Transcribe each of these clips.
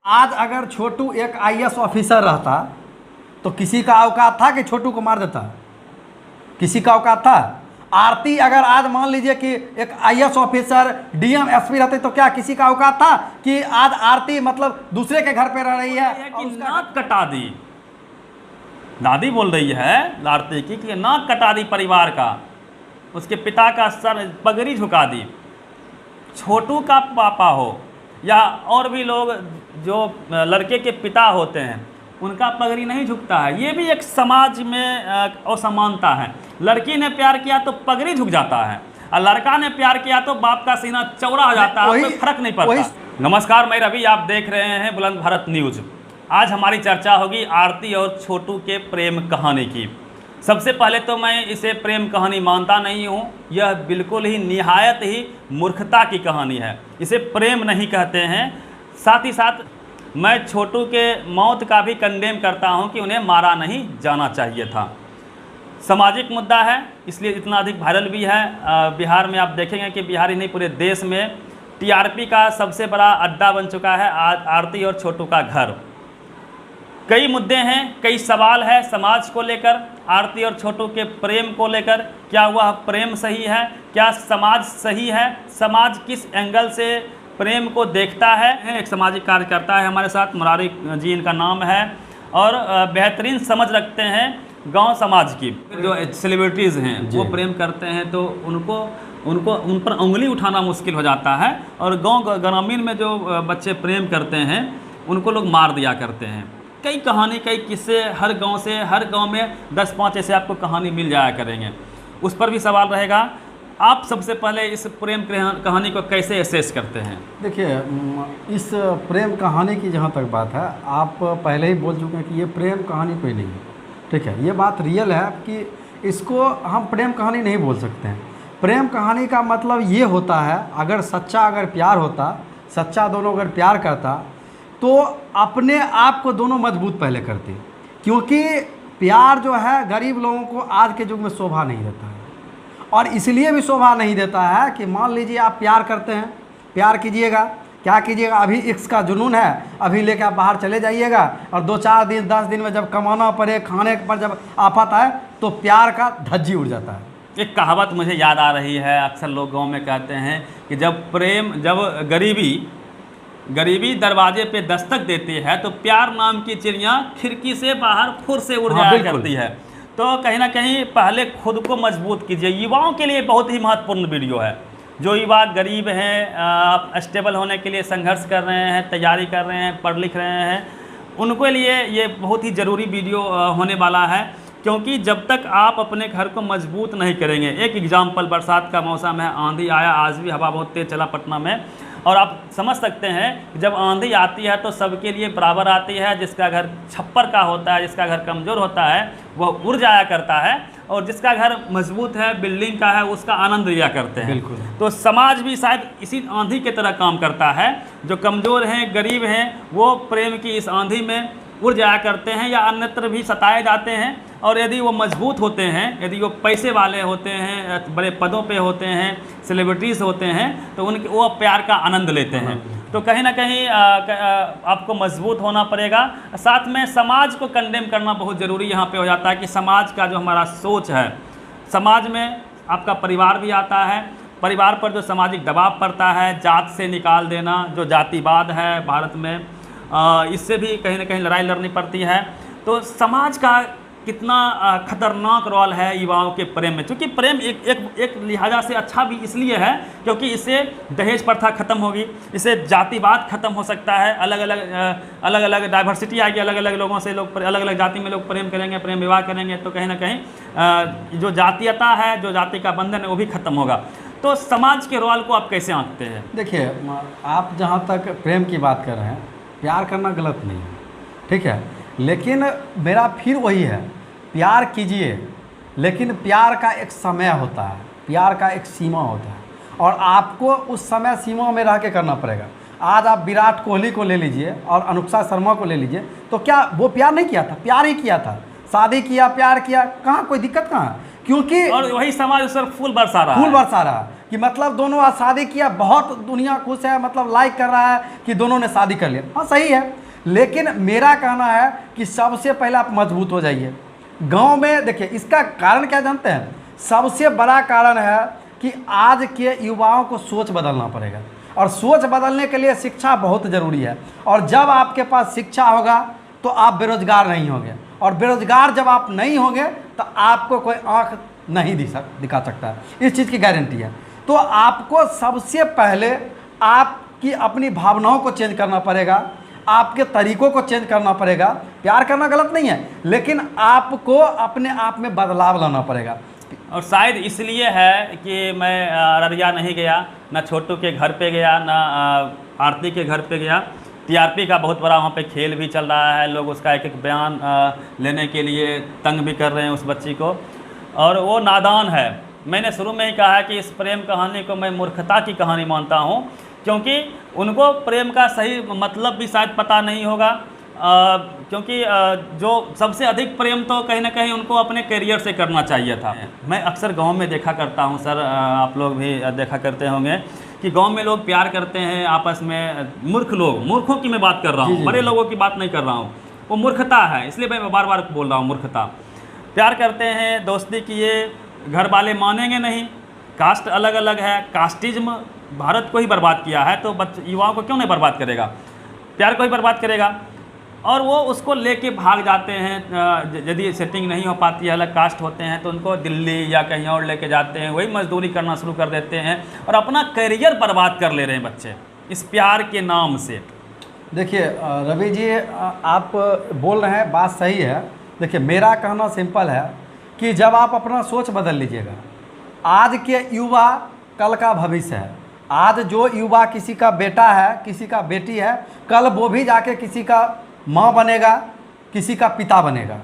आज अगर छोटू एक आईएएस ऑफिसर रहता तो किसी का औकात था कि छोटू को मार देता? किसी का औकात था? आरती अगर आज मान लीजिए कि एक आईएएस ऑफिसर डीएम एसपी रहते तो क्या किसी का औकात था कि आज आरती मतलब दूसरे के घर पे रह रही है कि नाक कटा दी। दादी बोल रही है आरती की कि नाक कटा दी परिवार का, उसके पिता का सर पगड़ी झुका दी। छोटू का पापा हो या और भी लोग जो लड़के के पिता होते हैं उनका पगड़ी नहीं झुकता है। ये भी एक समाज में असमानता है। लड़की ने प्यार किया तो पगड़ी झुक जाता है और लड़का ने प्यार किया तो बाप का सीना चौड़ा हो जाता है, कोई फर्क नहीं पड़ता। नमस्कार, मैं रवि, आप देख रहे हैं बुलंद भारत न्यूज। आज हमारी चर्चा होगी आरती और छोटू के प्रेम कहानी की। सबसे पहले तो मैं इसे प्रेम कहानी मानता नहीं हूँ। यह बिल्कुल ही निहायत ही मूर्खता की कहानी है, इसे प्रेम नहीं कहते हैं। साथ ही साथ मैं छोटू के मौत का भी कंडेम करता हूं कि उन्हें मारा नहीं जाना चाहिए था। सामाजिक मुद्दा है इसलिए इतना अधिक वायरल भी है। बिहार में आप देखेंगे कि बिहार ही नहीं पूरे देश में टीआरपी का सबसे बड़ा अड्डा बन चुका है आरती और छोटू का घर। कई मुद्दे हैं, कई सवाल है समाज को लेकर, आरती और छोटू के प्रेम को लेकर। क्या वह प्रेम सही है? क्या समाज सही है? समाज किस एंगल से प्रेम को देखता है? एक सामाजिक कार्यकर्ता है हमारे साथ, मुरारी जी इनका नाम है, और बेहतरीन समझ रखते हैं गांव समाज की। जो सेलिब्रिटीज़ हैं वो प्रेम करते हैं तो उन पर उंगली उठाना मुश्किल हो जाता है, और गांव ग्रामीण में जो बच्चे प्रेम करते हैं उनको लोग मार दिया करते हैं। कई कहानी, कई किस्से हर गाँव से, हर गाँव में 10-5 ऐसे आपको कहानी मिल जाया करेंगे, उस पर भी सवाल रहेगा। आप सबसे पहले इस प्रेम कहानी को कैसे एसेस करते हैं? देखिए, इस प्रेम कहानी की जहाँ तक बात है, आप पहले ही बोल चुके हैं कि ये प्रेम कहानी कोई नहीं है। ठीक है, ये बात रियल है कि इसको हम प्रेम कहानी नहीं बोल सकते हैं। प्रेम कहानी का मतलब ये होता है, अगर प्यार होता, सच्चा दोनों अगर प्यार करता तो अपने आप को दोनों मजबूत पहले करते, क्योंकि प्यार जो है गरीब लोगों को आज के युग में शोभा नहीं देता है। और इसलिए भी शोभा नहीं देता है कि मान लीजिए आप प्यार करते हैं, प्यार कीजिएगा, क्या कीजिएगा, अभी इश्क का जुनून है, अभी लेकर आप बाहर चले जाइएगा और 2-4 दिन 10 दिन में जब कमाना पड़े, खाने पर जब आफत आए तो प्यार का धज्जी उड़ जाता है। एक कहावत मुझे याद आ रही है, अक्सर लोग गाँव में कहते हैं कि जब गरीबी दरवाजे पे दस्तक देती है तो प्यार नाम की चिड़िया खिड़की से बाहर फुर से उड़ जाया करती है। तो कहीं ना कहीं पहले खुद को मजबूत कीजिए। युवाओं के लिए बहुत ही महत्वपूर्ण वीडियो है। जो युवा गरीब हैं, स्टेबल होने के लिए संघर्ष कर रहे हैं, तैयारी कर रहे हैं, पढ़ लिख रहे हैं, उनको लिए ये बहुत ही ज़रूरी वीडियो होने वाला है। क्योंकि जब तक आप अपने घर को मजबूत नहीं करेंगे, एक एग्जाम्पल, बरसात का मौसम है, आंधी आया, आज भी हवा बहुत तेज़ चला पटना में, और आप समझ सकते हैं जब आंधी आती है तो सबके लिए बराबर आती है। जिसका घर छप्पर का होता है, जिसका घर कमज़ोर होता है वह उड़ जाया करता है, और जिसका घर मजबूत है, बिल्डिंग का है, उसका आनंद लिया करते हैं। बिल्कुल। तो समाज भी शायद इसी आंधी की तरह काम करता है। जो कमज़ोर हैं, गरीब हैं, वो प्रेम की इस आंधी में उड़ जाया करते हैं या अन्यत्र भी सताए जाते हैं। और यदि वो मजबूत होते हैं, यदि वो पैसे वाले होते हैं, बड़े पदों पे होते हैं, सेलिब्रिटीज़ होते हैं, तो वो प्यार का आनंद लेते हैं। तो कहीं ना कहीं आपको मजबूत होना पड़ेगा। साथ में समाज को कंडेम करना बहुत ज़रूरी यहाँ पे हो जाता है कि समाज का जो हमारा सोच है, समाज में आपका परिवार भी आता है, परिवार पर जो सामाजिक दबाव पड़ता है, जात से निकाल देना, जो जातिवाद है भारत में, इससे भी कहीं ना कहीं लड़ाई लड़नी पड़ती है। तो समाज का कितना खतरनाक रोल है युवाओं के प्रेम में। क्योंकि प्रेम एक लिहाजा से अच्छा भी इसलिए है क्योंकि इससे दहेज प्रथा खत्म होगी, इससे जातिवाद खत्म हो सकता है, अलग अलग डाइवर्सिटी आएगी, अलग अलग लोगों से लोग अलग अलग जाति में लोग प्रेम करेंगे, प्रेम विवाह करेंगे, तो कहीं ना कहीं जो जातीयता है, जो जाति का बंधन है, वो भी खत्म होगा। तो समाज के रोल को आप कैसे आंकते हैं? देखिए, आप जहाँ तक प्रेम की बात कर रहे हैं, प्यार करना गलत नहीं है, ठीक है, लेकिन मेरा फिर वही है, प्यार कीजिए, लेकिन प्यार का एक समय होता है, प्यार का एक सीमा होता है, और आपको उस समय सीमा में रह के करना पड़ेगा। आज आप विराट कोहली को ले लीजिए और अनुष्का शर्मा को ले लीजिए, तो क्या वो प्यार नहीं किया था? प्यार ही किया था, शादी किया, प्यार किया, कहाँ कोई दिक्कत कहाँ? क्योंकि और वही समाज उस पर फूल बरसा रहा है। कि मतलब दोनों आज शादी किया, बहुत दुनिया खुश है, मतलब लाइक कर रहा है कि दोनों ने शादी कर लिया। हाँ सही है, लेकिन मेरा कहना है कि सबसे पहले आप मजबूत हो जाइए। गांव में देखिए इसका कारण क्या जानते हैं, सबसे बड़ा कारण है कि आज के युवाओं को सोच बदलना पड़ेगा, और सोच बदलने के लिए शिक्षा बहुत ज़रूरी है। और जब आपके पास शिक्षा होगा तो आप बेरोजगार नहीं होंगे, और बेरोजगार जब आप नहीं होंगे तो आपको कोई आंख नहीं दिखा सकता है, इस चीज़ की गारंटी है। तो आपको सबसे पहले आपकी अपनी भावनाओं को चेंज करना पड़ेगा, आपके तरीकों को चेंज करना पड़ेगा। प्यार करना गलत नहीं है, लेकिन आपको अपने आप में बदलाव लाना पड़ेगा। और शायद इसलिए है कि मैं अररिया नहीं गया, ना छोटू के घर पे गया, ना आरती के घर पे गया। टीआरपी का बहुत बड़ा वहाँ पे खेल भी चल रहा है, लोग उसका एक एक बयान लेने के लिए तंग भी कर रहे हैं उस बच्ची को, और वो नादान है। मैंने शुरू में ही कहा है कि इस प्रेम कहानी को मैं मूर्खता की कहानी मानता हूँ, क्योंकि उनको प्रेम का सही मतलब भी शायद पता नहीं होगा। क्योंकि जो सबसे अधिक प्रेम तो कहीं ना कहीं उनको अपने करियर से करना चाहिए था। मैं अक्सर गांव में देखा करता हूं सर, आप लोग भी देखा करते होंगे कि गांव में लोग प्यार करते हैं आपस में। मूर्खों की मैं बात कर रहा हूं, बड़े लोगों की बात नहीं कर रहा हूं। वो मूर्खता है, इसलिए मैं बार बार बोल रहा हूँ मूर्खता। प्यार करते हैं, दोस्ती किए, घर वाले मानेंगे नहीं, कास्ट अलग अलग है, कास्टिज्म भारत को ही बर्बाद किया है, तो युवाओं को क्यों नहीं बर्बाद करेगा, प्यार को ही बर्बाद करेगा। और वो उसको लेके भाग जाते हैं। यदि सेटिंग नहीं हो पाती है, अलग कास्ट होते हैं, तो उनको दिल्ली या कहीं और लेके जाते हैं, वही मजदूरी करना शुरू कर देते हैं और अपना करियर बर्बाद कर ले रहे हैं बच्चे इस प्यार के नाम से। देखिए रवि जी, आप बोल रहे हैं, बात सही है। देखिए मेरा कहना सिंपल है कि जब आप अपना सोच बदल लीजिएगा, आज के युवा कल का भविष्य है। आज जो युवा किसी का बेटा है, किसी का बेटी है, कल वो भी जाके किसी का माँ बनेगा, किसी का पिता बनेगा।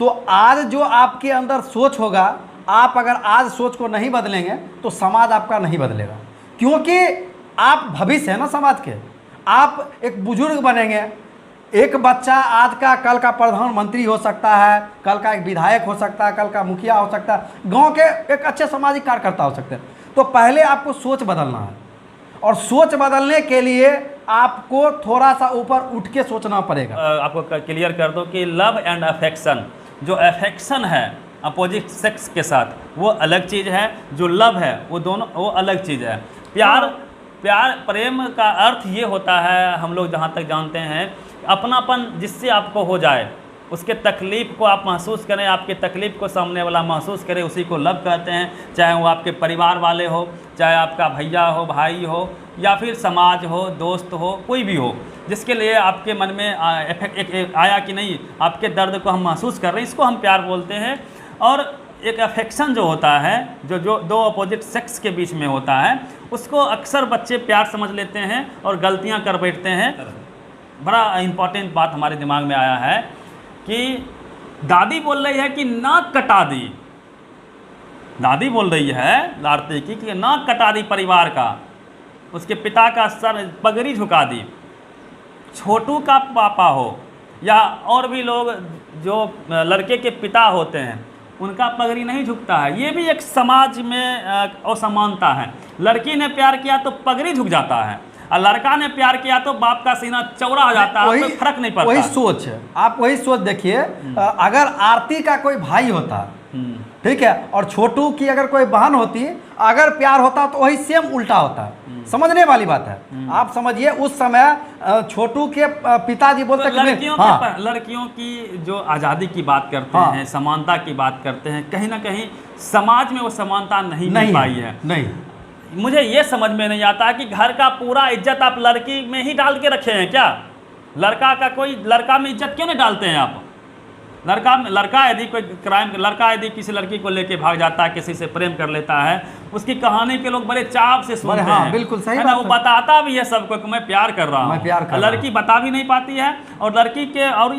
तो आज जो आपके अंदर सोच होगा, आप अगर आज सोच को नहीं बदलेंगे तो समाज आपका नहीं बदलेगा, क्योंकि आप भविष्य है ना समाज के। आप एक बुजुर्ग बनेंगे, एक बच्चा आज का कल का प्रधानमंत्री हो सकता है, कल का एक विधायक हो सकता है, कल का मुखिया हो सकता है, गांव के एक अच्छे सामाजिक कार्यकर्ता हो सकते हैं। तो पहले आपको सोच बदलना है, और सोच बदलने के लिए आपको थोड़ा सा ऊपर उठ के सोचना पड़ेगा। आपको क्लियर कर दो कि लव एंड अफेक्शन, जो अफेक्शन है अपोजिट सेक्स के साथ वो अलग चीज़ है, जो लव है वो दोनों वो अलग चीज़ है। प्यार प्रेम का अर्थ ये होता है, हम लोग जहाँ तक जानते हैं, अपनापन जिससे आपको हो जाए, उसके तकलीफ़ को आप महसूस करें, आपके तकलीफ़ को सामने वाला महसूस करे, उसी को लव कहते हैं। चाहे वो आपके परिवार वाले हो, चाहे आपका भैया हो, भाई हो, या फिर समाज हो, दोस्त हो, कोई भी हो, जिसके लिए आपके मन में इफेक्ट आया कि नहीं, आपके दर्द को हम महसूस कर रहे हैं, इसको हम प्यार बोलते हैं। और एक अफेक्शन जो होता है, जो दो अपोजिट सेक्स के बीच में होता है, उसको अक्सर बच्चे प्यार समझ लेते हैं और गलतियाँ कर बैठते हैं। बड़ा इम्पॉर्टेंट बात हमारे दिमाग में आया है कि दादी बोल रही है कि नाक कटा दी, दादी बोल रही है आरती की कि नाक कटा दी परिवार का, उसके पिता का सर पगड़ी झुका दी। छोटू का पापा हो या और भी लोग जो लड़के के पिता होते हैं, उनका पगड़ी नहीं झुकता है। ये भी एक समाज में असमानता है। लड़की ने प्यार किया तो पगड़ी झुक जाता है, और लड़का ने प्यार किया तो बाप का सीना चौड़ा हो जाता है, कोई फर्क नहीं पड़ता। वही सोच है, आप वही सोच देखिए। अगर आरती का कोई भाई होता, ठीक है, और छोटू की अगर कोई बहन होती, अगर प्यार होता तो वही सेम उल्टा होता। समझने वाली बात है। आप समझिए उस समय छोटू के पिताजी बोलते तो लड़कियों की जो आज़ादी की बात करते हैं, समानता की बात करते हैं, कहीं ना कहीं समाज में वो समानता नहीं मिल पाई है। नहीं, मुझे ये समझ में नहीं आता कि घर का पूरा इज्जत आप लड़की में ही डाल के रखे हैं क्या? लड़का में इज्जत क्यों नहीं डालते हैं आप? लड़का यदि कोई क्राइम, लड़का यदि किसी लड़की को लेके भाग जाता है, किसी से प्रेम कर लेता है, उसकी कहानी के लोग बड़े चाव से सुनते हैं। बिल्कुल सही है ना, वो बताता भी है सबको कि मैं प्यार कर रहा हूँ। लड़की बता भी नहीं पाती है, और लड़की के, और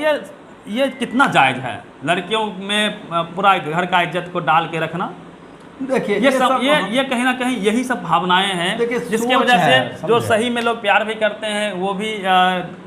ये कितना जायज़ है लड़कियों में पूरा घर का इज्जत को डाल के रखना? देखिए ये कहीं ना कहीं यही सब भावनाएं हैं जिसके वजह से जो सही में लोग प्यार भी करते हैं वो भी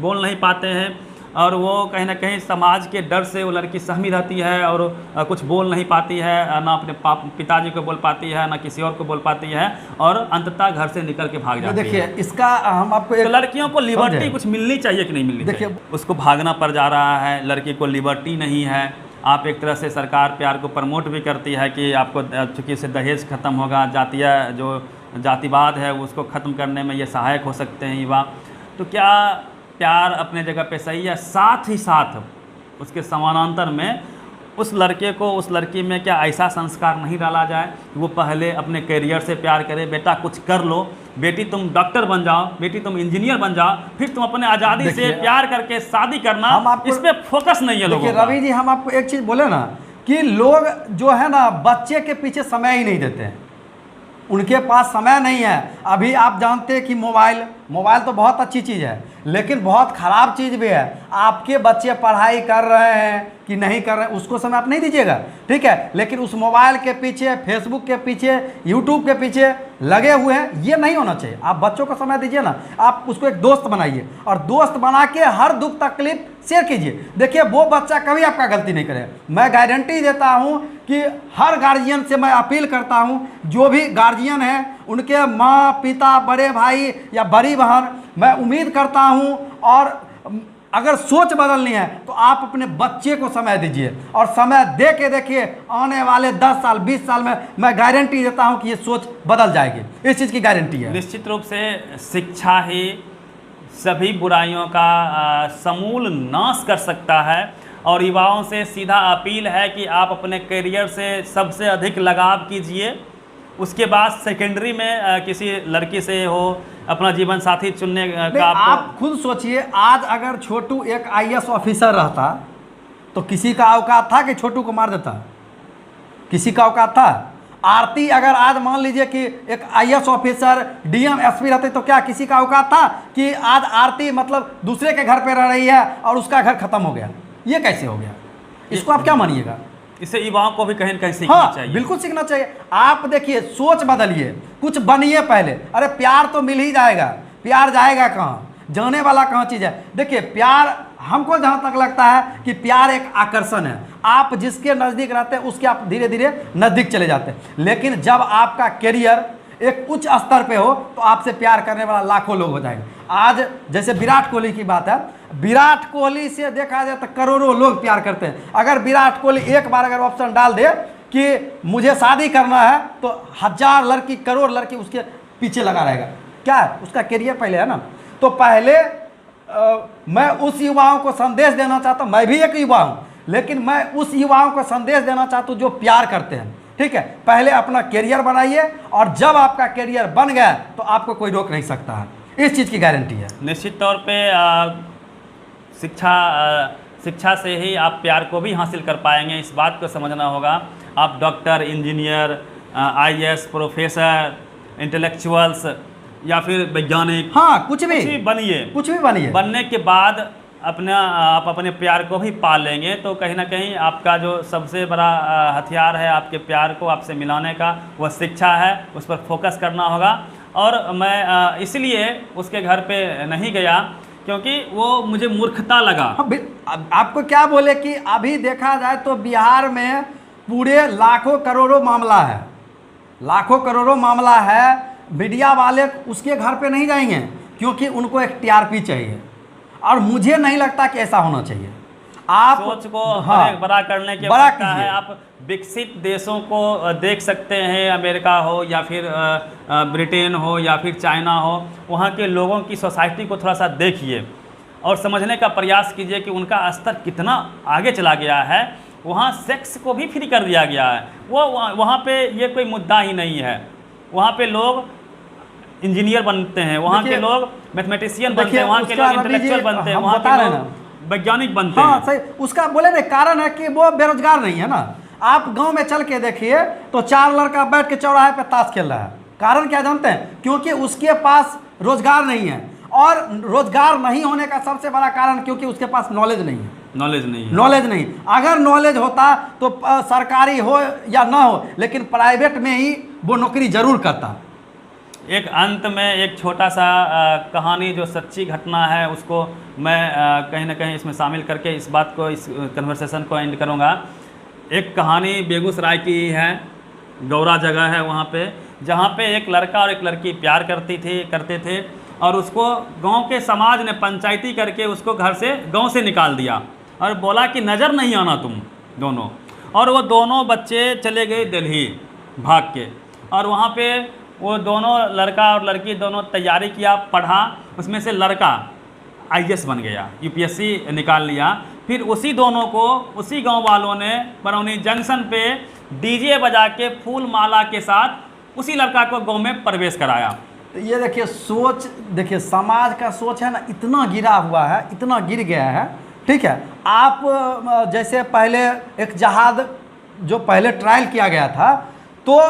बोल नहीं पाते हैं, और वो कहीं ना कहीं समाज के डर से वो लड़की सहमी रहती है और कुछ बोल नहीं पाती है, ना अपने पिताजी को बोल पाती है, ना किसी और को बोल पाती है, और अंततः घर से निकल के भाग जाती है। देखिए इसका हम आपको तो लड़कियों को लिबर्टी कुछ मिलनी चाहिए कि नहीं मिलनी देखिए, चाहिए? उसको भागना पड़ जा रहा है, लड़की को लिबर्टी नहीं है। आप एक तरह से सरकार प्यार को प्रमोट भी करती है कि आपको चूँकि इससे दहेज खत्म होगा, जातीय जो जातिवाद है उसको ख़त्म करने में ये सहायक हो सकते हैं युवा। तो क्या प्यार अपने जगह पे सही है, साथ ही साथ उसके समानांतर में उस लड़के को, उस लड़की में क्या ऐसा संस्कार नहीं डाला जाए कि वो पहले अपने करियर से प्यार करे? बेटा कुछ कर लो, बेटी तुम डॉक्टर बन जाओ, बेटी तुम इंजीनियर बन जाओ, फिर तुम अपने आज़ादी से प्यार करके शादी करना। इस पर फोकस नहीं है लोगों का। रवि जी, हम आपको एक चीज़ बोले ना कि लोग जो है ना बच्चे के पीछे समय ही नहीं देते हैं, उनके पास समय नहीं है। अभी आप जानते हैं कि मोबाइल तो बहुत अच्छी चीज़ है, लेकिन बहुत ख़राब चीज़ भी है। आपके बच्चे पढ़ाई कर रहे हैं कि नहीं कर रहे हैं, उसको समय आप नहीं दीजिएगा, ठीक है, लेकिन उस मोबाइल के पीछे, फेसबुक के पीछे, यूट्यूब के पीछे लगे हुए हैं, ये नहीं होना चाहिए। आप बच्चों को समय दीजिए ना, आप उसको एक दोस्त बनाइए और दोस्त बना के हर दुख तकलीफ शेयर कीजिए। देखिए वो बच्चा कभी आपका गलती नहीं करे। मैं गारंटी देता हूँ कि हर गार्जियन से मैं अपील करता हूँ, जो भी गार्जियन है उनके माँ पिता, बड़े भाई या बड़ी बहन, मैं उम्मीद करता हूँ, और अगर सोच बदलनी है तो आप अपने बच्चे को समय दीजिए, और समय दे के देखिए आने वाले 10 साल 20 साल में मैं गारंटी देता हूं कि ये सोच बदल जाएगी। इस चीज़ की गारंटी है। निश्चित रूप से शिक्षा ही सभी बुराइयों का समूल नाश कर सकता है, और युवाओं से सीधा अपील है कि आप अपने करियर से सबसे अधिक लगाव कीजिए। उसके बाद सेकेंडरी में किसी लड़की से हो अपना जीवन साथी चुनने का आप खुद सोचिए, आज अगर छोटू एक IAS ऑफिसर रहता तो किसी का औकात था कि छोटू को मार देता? किसी का औकात था? आरती अगर आज मान लीजिए कि एक IAS ऑफिसर DM SP रहते तो क्या किसी का औकात था कि आज आरती मतलब दूसरे के घर पे रह रही है और उसका घर खत्म हो गया? ये कैसे हो गया? इसको आप क्या मानिएगा? इससे युवाओं को भी कहीं न कहीं सीखना चाहिए। बिल्कुल सीखना चाहिए। आप देखिए, सोच बदलिए, कुछ बनिए पहले। अरे प्यार तो मिल ही जाएगा, प्यार जाएगा कहाँ, जाने वाला कहाँ चीज़ है। देखिए प्यार, हमको जहाँ तक लगता है कि प्यार एक आकर्षण है। आप जिसके नज़दीक रहते हैं उसके आप धीरे धीरे नज़दीक चले जाते हैं, लेकिन जब आपका करियर एक उच्च स्तर पे हो तो आपसे प्यार करने वाला लाखों लोग हो जाएंगे। आज जैसे विराट कोहली की बात है, विराट कोहली से देखा जाए तो करोड़ों लोग प्यार करते हैं। अगर विराट कोहली एक बार अगर ऑप्शन डाल दे कि मुझे शादी करना है तो 1000 लड़की, करोड़ लड़की उसके पीछे लगा रहेगा। क्या है? उसका करियर पहले है ना। तो पहले मैं उस युवाओं को संदेश देना चाहता हूँ, मैं भी एक युवा हूँ, लेकिन मैं उस युवाओं को संदेश देना चाहता हूँ जो प्यार करते हैं, ठीक है। पहले अपना करियर बनाइए, और जब आपका करियर बन गया तो आपको कोई रोक नहीं सकता है। इस चीज़ की गारंटी है। निश्चित तौर पे शिक्षा से ही आप प्यार को भी हासिल कर पाएंगे, इस बात को समझना होगा। आप doctor, engineer, IAS, professor, intellectuals या फिर वैज्ञानिक, हाँ कुछ भी बनिए, कुछ भी बनिए। बनने के बाद आप अपने प्यार को भी पा लेंगे, तो कहीं ना कहीं आपका जो सबसे बड़ा हथियार है आपके प्यार को आपसे मिलाने का, वह शिक्षा है। उस पर फोकस करना होगा। और मैं इसलिए उसके घर पे नहीं गया क्योंकि वो मुझे मूर्खता लगा। आपको क्या बोले कि अभी देखा जाए तो बिहार में पूरे लाखों करोड़ों मामला है, लाखों करोड़ों मामला है। मीडिया वाले उसके घर पे नहीं जाएंगे क्योंकि उनको एक TRP चाहिए, और मुझे नहीं लगता कि ऐसा होना चाहिए। आप सोच को बड़ा करने के बड़ा है। आप विकसित देशों को देख सकते हैं, अमेरिका हो या फिर ब्रिटेन हो या फिर चाइना हो, वहाँ के लोगों की सोसाइटी को थोड़ा सा देखिए और समझने का प्रयास कीजिए कि उनका स्तर कितना आगे चला गया है। वहाँ सेक्स को भी फ्री कर दिया गया है। वहाँ पे ये कोई मुद्दा ही नहीं है। वहाँ पे लोग इंजीनियर बनते हैं, वहाँ के लोग मैथमेटिशियन बनते हैं, वहाँ के लोग इंटेलेक्चुअल बनते हैं, वहाँ के लोग वैज्ञानिक बनते हैं। सही, उसका बोले ना कारण है कि वो बेरोजगार नहीं है ना। आप गांव में चल के देखिए तो 4 लड़का बैठ के चौराहे पे ताश खेल रहा है। कारण क्या जानते हैं? क्योंकि उसके पास रोजगार नहीं है, और रोजगार नहीं होने का सबसे बड़ा कारण क्योंकि उसके पास नॉलेज नहीं है। नॉलेज नहीं। अगर नॉलेज होता तो सरकारी हो या ना हो, लेकिन प्राइवेट में ही वो नौकरी जरूर करता। एक अंत में एक छोटा सा कहानी जो सच्ची घटना है उसको मैं कहीं ना कहीं इसमें शामिल करके इस बात को, इस कन्वर्सेशन को एंड करूँगा। एक कहानी बेगूसराय की है, गौरा जगह है वहाँ पे, जहाँ पे एक लड़का और एक लड़की प्यार करते थे और उसको गांव के समाज ने पंचायती करके उसको घर से, गांव से निकाल दिया और बोला कि नज़र नहीं आना तुम दोनों। और वो दोनों बच्चे चले गए दिल्ली भाग के, और वहाँ पे वो दोनों, लड़का और लड़की दोनों तैयारी किया, पढ़ा, उसमें से लड़का IAS बन गया, UPSC निकाल लिया। फिर उसी दोनों को उसी गांव वालों ने बरौनी जंक्शन पे DJ बजा के फूल माला के साथ उसी लड़का को गांव में प्रवेश कराया। तो ये देखिए सोच, देखिए समाज का सोच है ना, इतना गिरा हुआ है, इतना गिर गया है। ठीक है, आप जैसे पहले एक जहाद जो पहले ट्रायल किया गया था, तो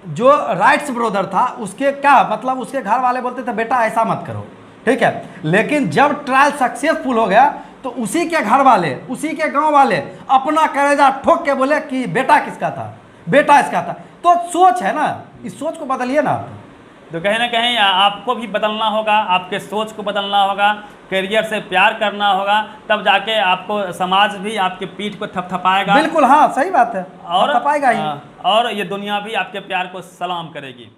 जो राइट्स ब्रदर था उसके क्या मतलब, उसके घर वाले बोलते थे बेटा ऐसा मत करो, ठीक है। लेकिन जब ट्रायल सक्सेसफुल हो गया तो उसी के घर वाले, उसी के गांव वाले अपना कलेजा ठोक के बोले कि बेटा किसका था, बेटा इसका था। तो सोच है ना, इस सोच को बदलिए ना आप। तो कहीं ना कहीं आपको भी बदलना होगा, आपके सोच को बदलना होगा, करियर से प्यार करना होगा, तब जाके आपको समाज भी आपके पीठ को थपथपाएगा। बिल्कुल, हाँ सही बात है, और थपथपाएगा ही। और ये दुनिया भी आपके प्यार को सलाम करेगी।